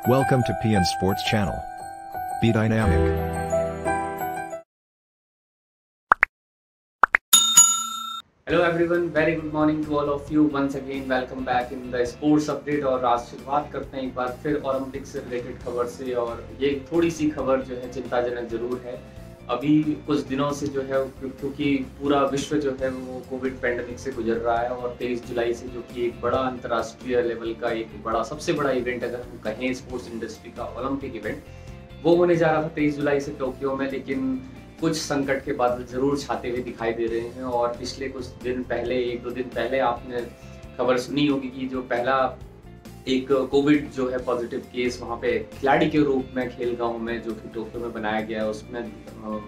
Welcome to PN Sports Channel. Be dynamic. Hello everyone, very good morning to all of you. Once again, welcome back in the sports update। और आज शुरुआत करते हैं एक बार फिर Olympic से related खबर से। और ये थोड़ी सी खबर जो है चिंताजनक जरूर है। अभी कुछ दिनों से जो है, क्योंकि पूरा विश्व जो है वो कोविड पैंडेमिक से गुजर रहा है, और 23 जुलाई से जो कि एक बड़ा अंतर्राष्ट्रीय लेवल का एक बड़ा सबसे बड़ा इवेंट अगर हम कहें स्पोर्ट्स इंडस्ट्री का, ओलंपिक इवेंट वो होने जा रहा था 23 जुलाई से टोक्यो में। लेकिन कुछ संकट के बादल जरूर छाते हुए दिखाई दे रहे हैं। और पिछले कुछ दिन पहले, एक दो दिन पहले आपने खबर सुनी होगी कि जो पहला एक कोविड जो है पॉजिटिव केस वहाँ पे खिलाड़ी के रूप में खेलगांव में जो कि टोक्यो में बनाया गया है उसमें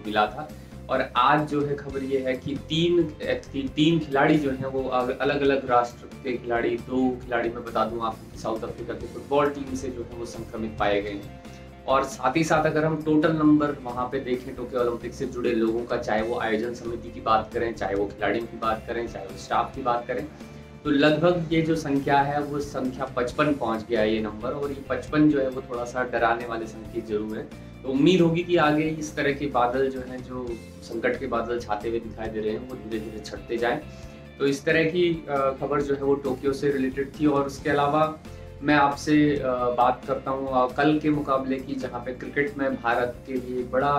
मिला था। और आज जो है खबर ये है कि तीन खिलाड़ी जो हैं वो अलग अलग राष्ट्र के खिलाड़ी, दो खिलाड़ी मैं बता दूं आपको, साउथ अफ्रीका की फुटबॉल टीम से जो है वो संक्रमित पाए गए हैं। और साथ ही साथ अगर हम टोटल नंबर वहाँ पे देखें टोक्यो ओलंपिक से जुड़े लोगों का, चाहे वो आयोजन समिति की बात करें, चाहे वो खिलाड़ियों की बात करें, चाहे वो स्टाफ की बात करें, तो लगभग ये जो संख्या है वो संख्या 55 पहुँच गया है ये नंबर। और ये 55 जो है वो थोड़ा सा डराने वाले संकेत जरूर है। तो उम्मीद होगी कि आगे इस तरह के बादल जो हैं, जो संकट के बादल छाते हुए दिखाई दे रहे हैं, वो धीरे धीरे छटते जाएं। तो इस तरह की खबर जो है वो टोक्यो से रिलेटेड थी। और उसके अलावा मैं आपसे बात करता हूँ कल के मुकाबले की, जहाँ पे क्रिकेट में भारत के लिए बड़ा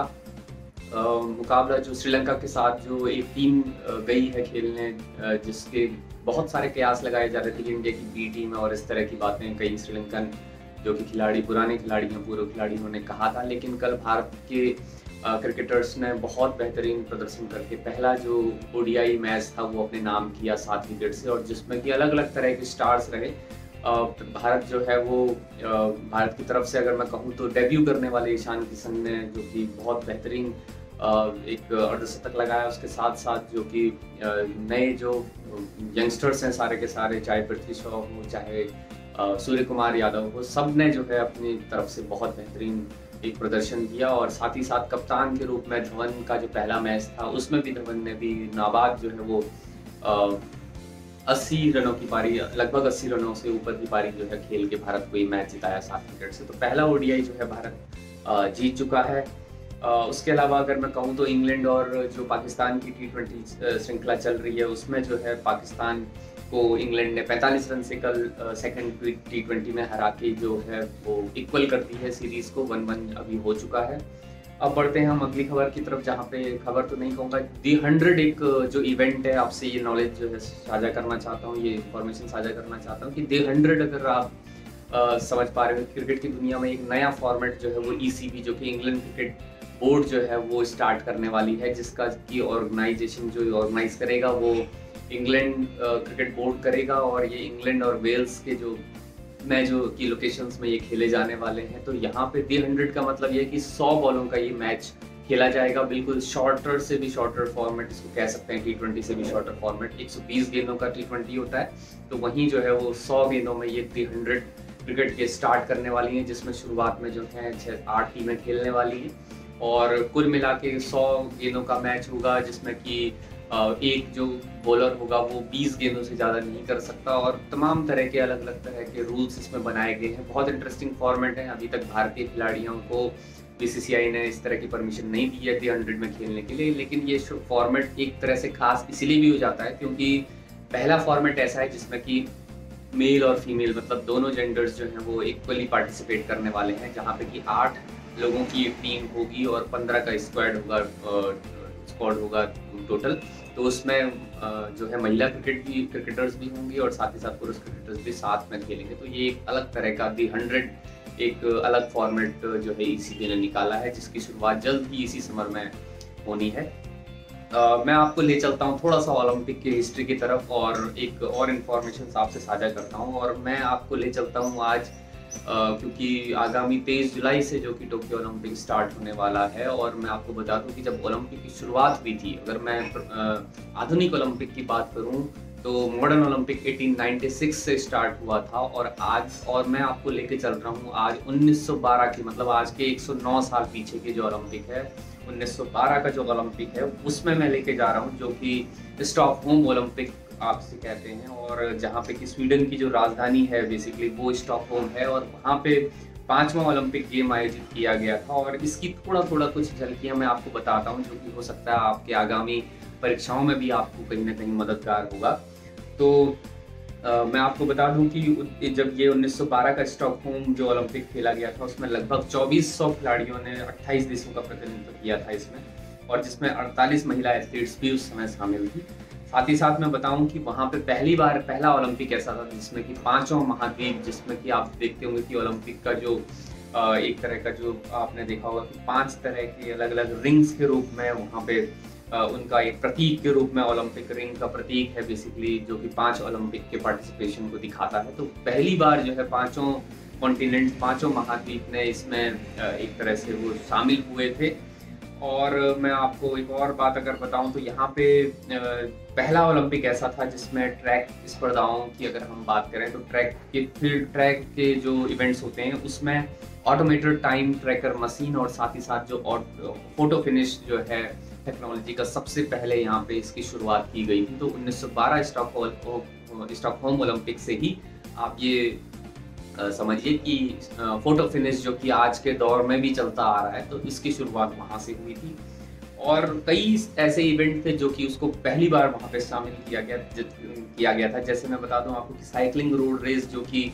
मुकाबला जो श्रीलंका के साथ जो एक टीम गई है खेलने, जिसके बहुत सारे कयास लगाए जा रहे थे कि इंडिया की बी टीम है और इस तरह की बातें कई श्रीलंकन जो कि खिलाड़ी, पुराने खिलाड़ी हैं, पूर्व खिलाड़ियों ने कहा था। लेकिन कल भारत के क्रिकेटर्स ने बहुत बेहतरीन प्रदर्शन करके पहला जो ओडीआई मैच था वो अपने नाम किया 7 विकेट से, और जिसमें कि अलग अलग तरह के स्टार्स रहे। भारत जो है वो भारत की तरफ से अगर मैं कहूँ तो डेब्यू करने वाले ईशान किशन ने जो कि बहुत बेहतरीन एक अर्धशतक लगाया। उसके साथ साथ जो कि नए जो यंगस्टर्स हैं सारे के सारे, चाहे पृथ्वी शॉ हो, चाहे सूर्य कुमार यादव हो, सब ने जो है अपनी तरफ से बहुत बेहतरीन एक प्रदर्शन किया। और साथ ही साथ कप्तान के रूप में धवन का जो पहला मैच था उसमें भी धवन ने भी नाबाद जो है वो 80 रनों की पारी, लगभग 80 रनों से ऊपर की पारी जो है खेल के भारत को ये मैच जिताया 7 विकेट से। तो पहला ओडीआई जो है भारत जीत चुका है। उसके अलावा अगर मैं कहूँ तो इंग्लैंड और जो पाकिस्तान की T20 श्रृंखला चल रही है उसमें जो है पाकिस्तान को इंग्लैंड ने 45 रन से कल सेकंड T20 में हरा के जो है वो इक्वल कर दी है सीरीज को। 1-1 अभी हो चुका है। अब बढ़ते हैं हम अगली खबर की तरफ, जहाँ पे खबर तो नहीं कहूँगा, दी 100 एक जो इवेंट है, आपसे ये नॉलेज जो है साझा करना चाहता हूँ, ये इन्फॉर्मेशन साझा करना चाहता हूँ कि दी 100 अगर आप समझ पा रहे हो, क्रिकेट की दुनिया में एक नया फॉर्मेट जो है वो ECB जो कि इंग्लैंड क्रिकेट बोर्ड जो है वो स्टार्ट करने वाली है, जिसका की ऑर्गेनाइजेशन जो ऑर्गेनाइज करेगा वो इंग्लैंड क्रिकेट बोर्ड करेगा। और ये इंग्लैंड और वेल्स के जो मैचों की लोकेशंस में ये खेले जाने वाले हैं। तो यहाँ पे दी 100 का मतलब ये है कि 100 बॉलों का ये मैच खेला जाएगा, बिल्कुल शॉर्टर से भी शॉर्टर फॉर्मेट इसको कह सकते हैं, T20 से भी शॉर्टर फॉर्मेट। 120 गेंदों का T20 होता है, तो वहीं जो है वो 100 गेंदों में ये दी 100 क्रिकेट के स्टार्ट करने वाली हैं, जिसमें शुरुआत में जो है 6-8 टीमें खेलने वाली हैं। और कुल मिला के 100 गेंदों का मैच होगा, जिसमें कि एक जो बॉलर होगा वो 20 गेंदों से ज़्यादा नहीं कर सकता। और तमाम तरह के अलग अलग तरह के रूल्स इसमें बनाए गए हैं। बहुत इंटरेस्टिंग फॉर्मेट है। अभी तक भारतीय खिलाड़ियों को BCCI ने इस तरह की परमिशन नहीं दी है दी 100 में खेलने के लिए। लेकिन ये फॉर्मेट एक तरह से खास इसलिए भी हो जाता है क्योंकि पहला फॉर्मेट ऐसा है जिसमें कि मेल और फीमेल मतलब दोनों जेंडर्स जो हैं वो इक्वली पार्टिसिपेट करने वाले हैं, जहाँ पे कि 8 लोगों की एक टीम होगी और 15 का स्क्वाड होगा टोटल। तो उसमें जो है महिला क्रिकेटर्स भी होंगी और साथ ही साथ पुरुष क्रिकेटर्स भी साथ में खेलेंगे। तो ये एक अलग तरह का दी 100 एक अलग फॉर्मेट जो है ECB ने निकाला है, जिसकी शुरुआत जल्द ही इसी समर में होनी है। मैं आपको ले चलता हूँ थोड़ा सा ओलंपिक की हिस्ट्री की तरफ और एक और इन्फॉर्मेशन आपसे साझा करता हूँ। और मैं आपको ले चलता हूँ आज क्योंकि आगामी 23 जुलाई से जो कि टोक्यो ओलंपिक स्टार्ट होने वाला है। और मैं आपको बता दूं कि जब ओलंपिक की शुरुआत हुई थी, अगर मैं आधुनिक ओलंपिक की बात करूं तो मॉडर्न ओलंपिक 1896 से स्टार्ट हुआ था। और मैं आपको लेके चल रहा हूं आज 1912 की, मतलब आज के 109 साल पीछे की जो ओलंपिक है, 1912 का जो ओलंपिक है उसमें मैं लेके जा रहा हूं, जो कि स्टॉकहोम ओलंपिक आपसे कहते हैं। और जहाँ पे कि स्वीडन की जो राजधानी है बेसिकली वो स्टॉकहोम है। और वहाँ पे 5वां ओलंपिक गेम आयोजित किया गया था और इसकी थोड़ा थोड़ा कुछ झलकियां मैं आपको बताता हूं, जो कि हो सकता है आपके आगामी परीक्षाओं में भी आपको कहीं ना कहीं मददगार होगा। तो मैं आपको बता दूं कि जब ये 1912 का स्टॉकहोम जो ओलंपिक खेला गया था, उसमें लगभग 2400 खिलाड़ियों ने 28 देशों का प्रतिनिधित्व किया था इसमें, और जिसमें 48 महिला एथलीट्स भी उस समय शामिल थी। साथ ही साथ मैं बताऊं कि वहाँ पे पहला ओलंपिक ऐसा था जिसमें कि पांचों महाद्वीप, जिसमें कि आप देखते होंगे कि ओलंपिक का जो एक तरह का जो आपने देखा होगा कि 5 तरह के अलग अलग रिंग्स के रूप में वहाँ पे उनका एक प्रतीक के रूप में ओलंपिक रिंग का प्रतीक है बेसिकली, जो कि 5 ओलंपिक के पार्टिसिपेशन को दिखाता है। तो पहली बार जो है पांचों कॉन्टिनेंट, पांचों महाद्वीप ने इसमें एक तरह से वो शामिल हुए थे। और मैं आपको एक और बात अगर बताऊं तो यहाँ पे पहला ओलंपिक ऐसा था जिसमें ट्रैक स्पर्धाओं की अगर हम बात करें तो ट्रैक के जो इवेंट्स होते हैं उसमें ऑटोमेटेड टाइम ट्रैकर मशीन और साथ ही साथ जो फोटो फिनिश जो है टेक्नोलॉजी का सबसे पहले यहाँ पे इसकी शुरुआत की गई थी। तो 1912 स्टॉकहोम ओलंपिक से ही आप ये समझिए कि फोटो फिनिश जो कि आज के दौर में भी चलता आ रहा है, तो इसकी शुरुआत वहाँ से हुई थी। और कई ऐसे इवेंट थे जो कि उसको पहली बार वहाँ पे शामिल किया गया था। जैसे मैं बता दूं आपको कि साइकिलिंग रोड रेस जो कि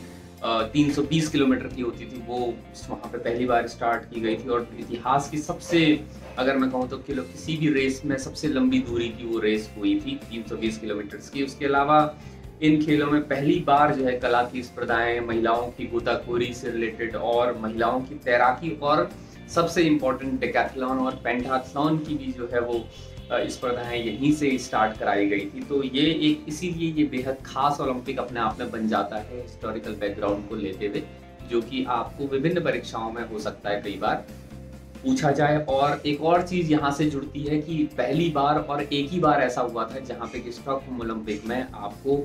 320 किलोमीटर की होती थी, वो वहाँ पे पहली बार स्टार्ट की गई थी। और इतिहास की सबसे, अगर मैं कहूँ तो किसी भी रेस में सबसे लंबी दूरी की वो रेस हुई थी 320 किलोमीटर की। उसके अलावा इन खेलों में पहली बार जो है कला की स्पर्धाएं, महिलाओं की गोताखोरी से रिलेटेड और महिलाओं की तैराकी और सबसे इम्पोर्टेंट डेकाथलॉन और पेंटाथलॉन की भी जो है वो स्पर्धाएं यहीं से स्टार्ट कराई गई थी। तो ये एक इसीलिए ये बेहद खास ओलंपिक अपने आप में बन जाता है हिस्टोरिकल बैकग्राउंड को लेते हुए, जो कि आपको विभिन्न परीक्षाओं में हो सकता है कई बार पूछा जाए। और एक और चीज यहाँ से जुड़ती है कि पहली बार और एक ही बार ऐसा हुआ था जहाँ पे स्टॉकहोम ओलंपिक में आपको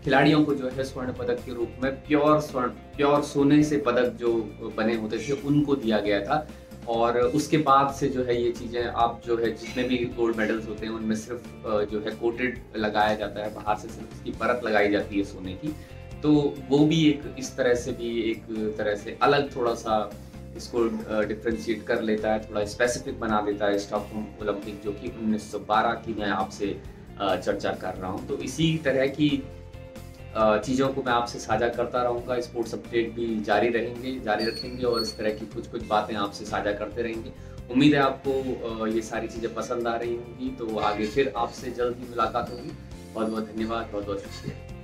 खिलाड़ियों को जो है स्वर्ण पदक के रूप में प्योर सोने से पदक जो बने होते थे उनको दिया गया था। और उसके बाद से जो है ये चीजें आप जो है जितने भी गोल्ड मेडल्स होते हैं उनमें सिर्फ जो है कोटेड लगाया जाता है, बाहर से सिर्फ उसकी परत लगाई जाती है सोने की। तो वो भी एक इस तरह से भी एक तरह से अलग थोड़ा सा इसको डिफ्रेंशिएट कर लेता है, थोड़ा स्पेसिफिक बना देता है स्टॉकहोम ओलंपिक, जो कि 1912 की मैं आपसे चर्चा कर रहा हूँ। तो इसी तरह की चीज़ों को मैं आपसे साझा करता रहूँगा। स्पोर्ट्स अपडेट भी जारी रखेंगे और इस तरह की कुछ बातें आपसे साझा करते रहेंगे। उम्मीद है आपको ये सारी चीज़ें पसंद आ रही होंगी। तो आगे फिर आपसे जल्द ही मुलाकात होगी। बहुत बहुत धन्यवाद, बहुत बहुत शुक्रिया।